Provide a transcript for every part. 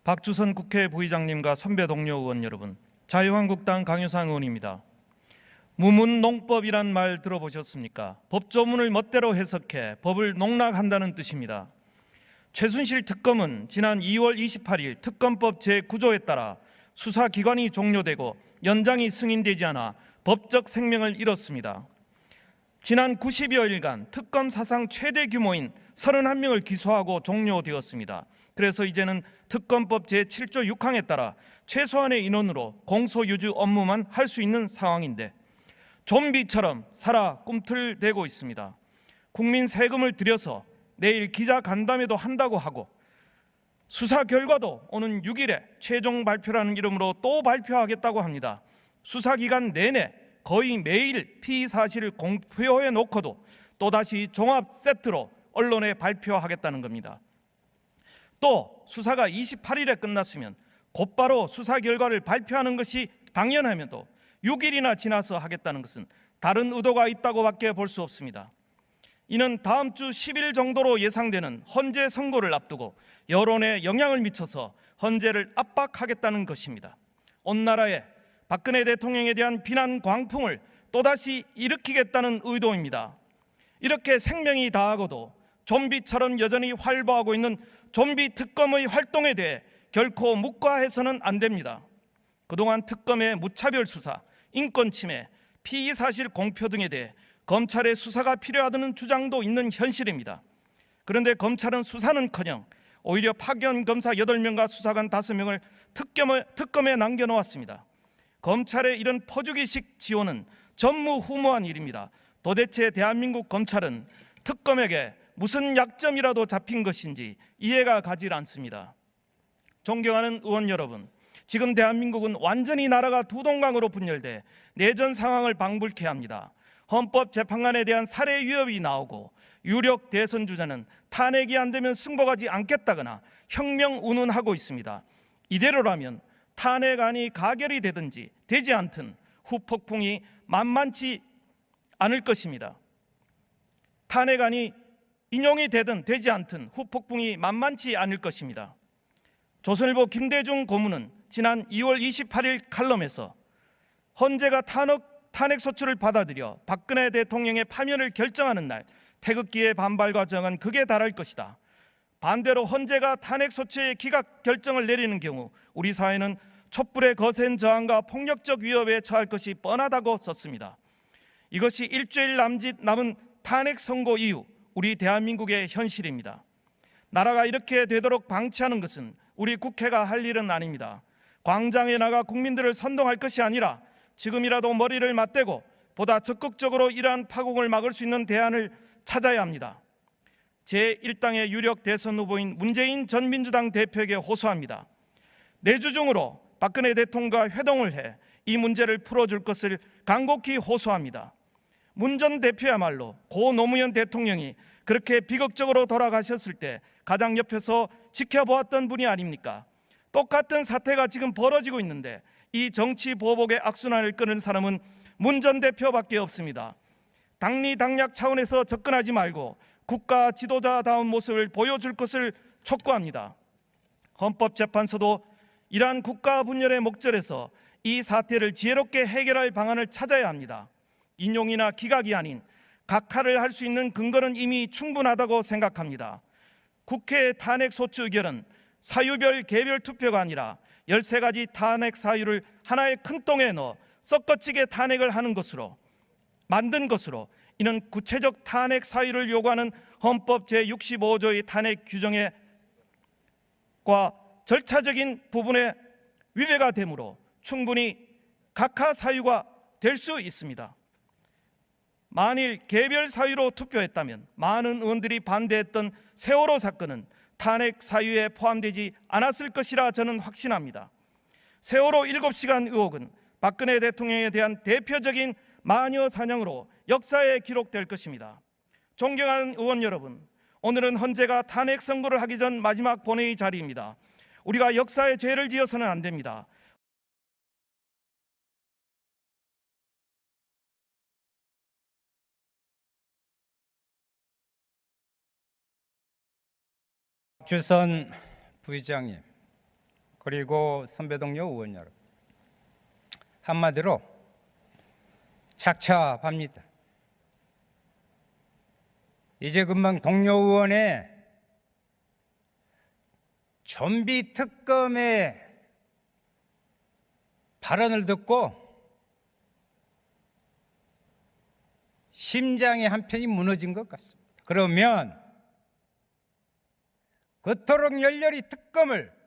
박주선 국회 부의장님과 선배 동료 의원 여러분, 자유한국당 강효상 의원입니다. 무문농법이란 말 들어보셨습니까? 법조문을 멋대로 해석해 법을 농락한다는 뜻입니다. 최순실 특검은 지난 2월 28일 특검법 제9조에 따라 수사기관이 종료되고 연장이 승인되지 않아 법적 생명을 잃었습니다. 지난 90여일간 특검 사상 최대 규모인 31명을 기소하고 종료되었습니다. 그래서 이제는 특검법 제7조 6항에 따라 최소한의 인원으로 공소유지 업무만 할 수 있는 상황인데 좀비처럼 살아 꿈틀대고 있습니다. 국민 세금을 들여서 내일 기자 간담회도 한다고 하고 수사 결과도 오는 6일에 최종 발표라는 이름으로 또 발표하겠다고 합니다. 수사기간 내내 거의 매일 피의 사실을 공표해 놓고도 또다시 종합 세트로 언론에 발표하겠다는 겁니다. 또 수사가 28일에 끝났으면 곧바로 수사 결과를 발표하는 것이 당연하면도 6일이나 지나서 하겠다는 것은 다른 의도가 있다고밖에 볼 수 없습니다. 이는 다음 주 10일 정도로 예상되는 헌재 선고를 앞두고 여론에 영향을 미쳐서 헌재를 압박하겠다는 것입니다. 온 나라에 박근혜 대통령에 대한 비난 광풍을 또다시 일으키겠다는 의도입니다. 이렇게 생명이 다하고도 좀비처럼 여전히 활보하고 있는 좀비 특검의 활동에 대해 결코 묵과해서는 안 됩니다. 그동안 특검의 무차별 수사, 인권 침해, 피의 사실 공표 등에 대해 검찰의 수사가 필요하다는 주장도 있는 현실입니다. 그런데 검찰은 수사는커녕 오히려 파견 검사 8명과 수사관 5명을 특검에 남겨놓았습니다. 검찰의 이런 퍼주기식 지원은 전무후무한 일입니다. 도대체 대한민국 검찰은 특검에게 무슨 약점이라도 잡힌 것인지 이해가 가지 않습니다. 존경하는 의원 여러분, 지금 대한민국은 완전히 나라가 두 동강으로 분열돼 내전 상황을 방불케 합니다. 헌법재판관에 대한 살해 위협이 나오고 유력 대선 주자는 탄핵이 안 되면 승복하지 않겠다거나 혁명 운운하고 있습니다. 이대로라면 탄핵안이 가결이 되든지 되지 않든 후폭풍이 만만치 않을 것입니다. 탄핵안이 인용이 되든 되지 않든 후폭풍이 만만치 않을 것입니다. 조선일보 김대중 고문은 지난 2월 28일 칼럼에서 헌재가 탄핵 소추를 받아들여 박근혜 대통령의 파면을 결정하는 날 태극기의 반발과 저항은 극에 달할 것이다. 반대로 헌재가 탄핵 소추의 기각 결정을 내리는 경우 우리 사회는 촛불의 거센 저항과 폭력적 위협에 처할 것이 뻔하다고 썼습니다. 이것이 일주일 남은 탄핵 선고 이후 우리 대한민국의 현실입니다. 나라가 이렇게 되도록 방치하는 것은 우리 국회가 할 일은 아닙니다. 광장에 나가 국민들을 선동할 것이 아니라 지금이라도 머리를 맞대고 보다 적극적으로 이러한 파국을 막을 수 있는 대안을 찾아야 합니다. 제1당의 유력 대선 후보인 문재인 전 민주당 대표에게 호소합니다. 내주 중으로 박근혜 대통령과 회동을 해 이 문제를 풀어줄 것을 간곡히 호소합니다. 문 전 대표야말로 고 노무현 대통령이 그렇게 비극적으로 돌아가셨을 때 가장 옆에서 지켜보았던 분이 아닙니까? 똑같은 사태가 지금 벌어지고 있는데 이 정치 보복의 악순환을 끄는 사람은 문 전 대표밖에 없습니다. 당리당략 차원에서 접근하지 말고 국가 지도자다운 모습을 보여줄 것을 촉구합니다. 헌법재판소도 이러한 국가 분열의 목전에서 이 사태를 지혜롭게 해결할 방안을 찾아야 합니다. 인용이나 기각이 아닌 각하를 할 수 있는 근거는 이미 충분하다고 생각합니다. 국회 탄핵 소추 의결은 사유별 개별 투표가 아니라 13가지 탄핵 사유를 하나의 큰 통에 넣어 섞어치게 탄핵을 하는 것으로 만든 것으로 이는 구체적 탄핵 사유를 요구하는 헌법 제65조의 탄핵 규정과 절차적인 부분에 위배가 되므로 충분히 각하 사유가 될 수 있습니다. 만일 개별 사유로 투표했다면 많은 의원들이 반대했던 세월호 사건은 탄핵 사유에 포함되지 않았을 것이라 저는 확신합니다. 세월호 7시간 의혹은 박근혜 대통령에 대한 대표적인 마녀 사냥으로 역사에 기록될 것입니다. 존경하는 의원 여러분, 오늘은 헌재가 탄핵 선고를 하기 전 마지막 본회의 자리입니다. 우리가 역사에 죄를 지어서는 안 됩니다. 박주선 부의장님, 그리고 선배 동료 의원 여러분, 한마디로 착잡합니다. 이제 금방 동료 의원의 좀비 특검의 발언을 듣고 심장의 한편이 무너진 것 같습니다. 그러면 그토록 열렬히 특검을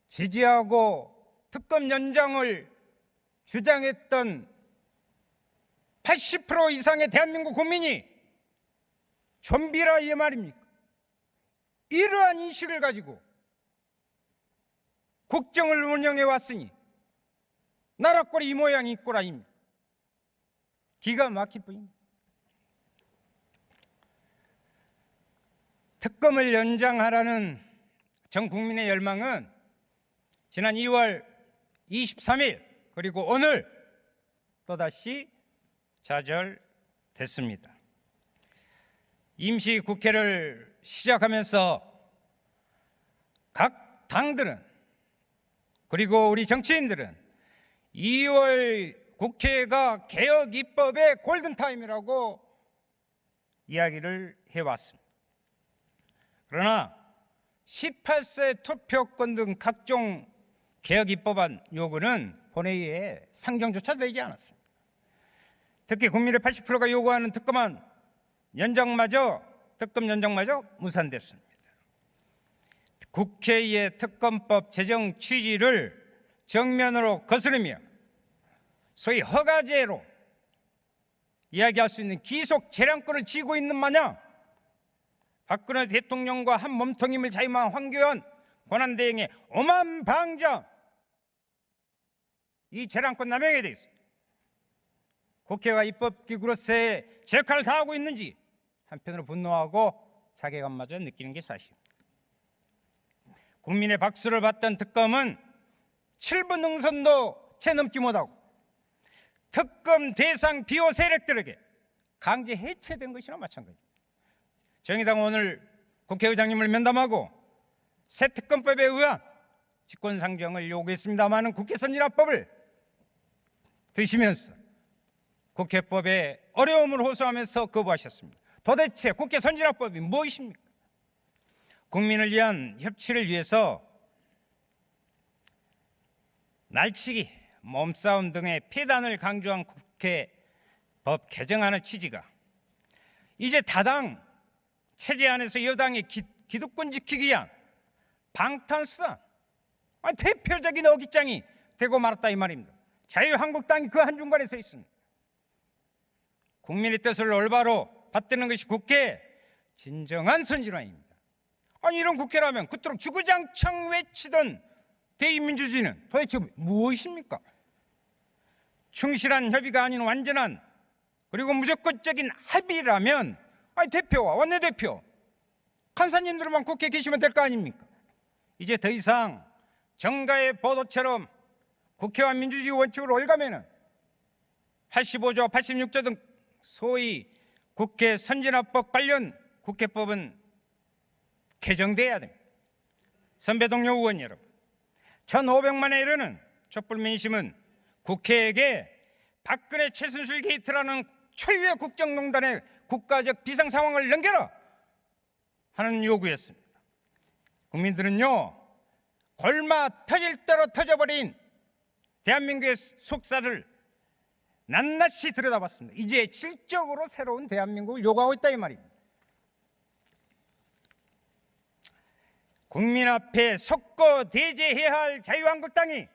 지지하고 특검 연장을 주장했던 80% 이상의 대한민국 국민이 좀비라 이 말입니까? 이러한 인식을 가지고 국정을 운영해 왔으니 나라 꼴이 이 모양이 이 꼴 아닙니까? 기가 막힐 뿐입니다. 특검을 연장하라는 전 국민의 열망은 지난 2월 23일 그리고 오늘 또다시 좌절됐습니다. 임시국회를 시작하면서 각 당들은 그리고 우리 정치인들은 2월 국회가 개혁 입법의 골든타임이라고 이야기를 해왔습니다. 그러나 18세 투표권 등 각종 개혁 입법안 요구는 본회의에 상정조차 되지 않았습니다. 특히 국민의 80%가 요구하는 특검 연장마저 무산됐습니다. 국회의 특검법 제정 취지를 정면으로 거스르며 소위 허가제로 이야기할 수 있는 기속 재량권을 쥐고 있는 마냥 박근혜 대통령과 한 몸통임을 자임한 황교안 권한대행의 오만 방장, 이 재량권 남용에 대해서 국회가 입법기구로서의 제 역할을 다하고 있는지 한편으로 분노하고 자괴감마저 느끼는 게 사실입니다. 국민의 박수를 받던 특검은 7분 능선도 채 넘지 못하고 특검 대상 비호 세력들에게 강제 해체된 것이나 마찬가지입니다. 정의당은 오늘 국회의장님을 면담하고 새 특검법에 의한 직권상정을 요구했습니다마는 국회 선진화법을 드시면서 국회법의 어려움을 호소하면서 거부하셨습니다. 도대체 국회 선진화법이 무엇입니까? 국민을 위한 협치를 위해서 날치기, 몸싸움 등의 폐단을 강조한 국회법 개정안의 취지가 이제 다당 체제 안에서 여당의 기득권 지키기 위한 방탄수단, 대표적인 어깃장이 되고 말았다 이 말입니다. 자유한국당이 그 한중간에 서 있습니다. 국민의 뜻을 올바로 받드는 것이 국회의 진정한 선진화입니다. 아니 이런 국회라면 그토록 주구장창 외치던 대의민주주의는 도대체 무엇입니까? 충실한 협의가 아닌 완전한 그리고 무조건적인 합의라면 대표와 원내대표, 간사님들만 국회에 계시면 될 거 아닙니까? 이제 더 이상 정가의 보도처럼 국회와 민주주의 원칙을 올가매는 85조, 86조 등 소위 국회 선진화법 관련 국회법은 개정돼야 됩니다. 선배 동료 의원 여러분, 1,500만에 이르는 촛불 민심은 국회에게 박근혜 최순실 게이트라는 초유의 국정농단의 국가적 비상 상황을 넘겨라 하는 요구였습니다. 국민들은요, 골마 터질 대로 터져버린 대한민국의 속살을 낱낱이 들여다봤습니다. 이제 질적으로 새로운 대한민국을 요구하고 있다 이 말입니다. 국민 앞에 속고 대제해야 할 자유한국당이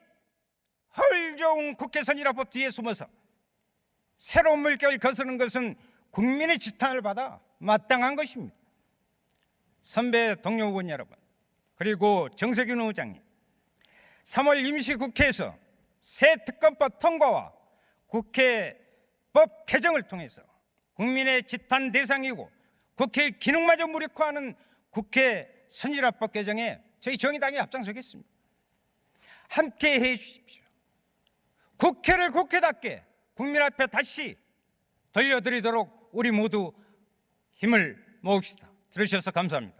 헐 좋은 국회 선진화법 뒤에 숨어서 새로운 물결을 거스르는 것은 국민의 지탄을 받아 마땅한 것입니다. 선배 동료 의원 여러분, 그리고 정세균 의장님, 3월 임시국회에서 새 특검법 통과와 국회법 개정을 통해서 국민의 지탄 대상이고 국회의 기능마저 무력화하는 국회 선진화법 개정에 저희 정의당이 앞장서겠습니다. 함께 해 주십시오. 국회를 국회답게 국민 앞에 다시 돌려드리도록 우리 모두 힘을 모읍시다. 들으셔서 감사합니다.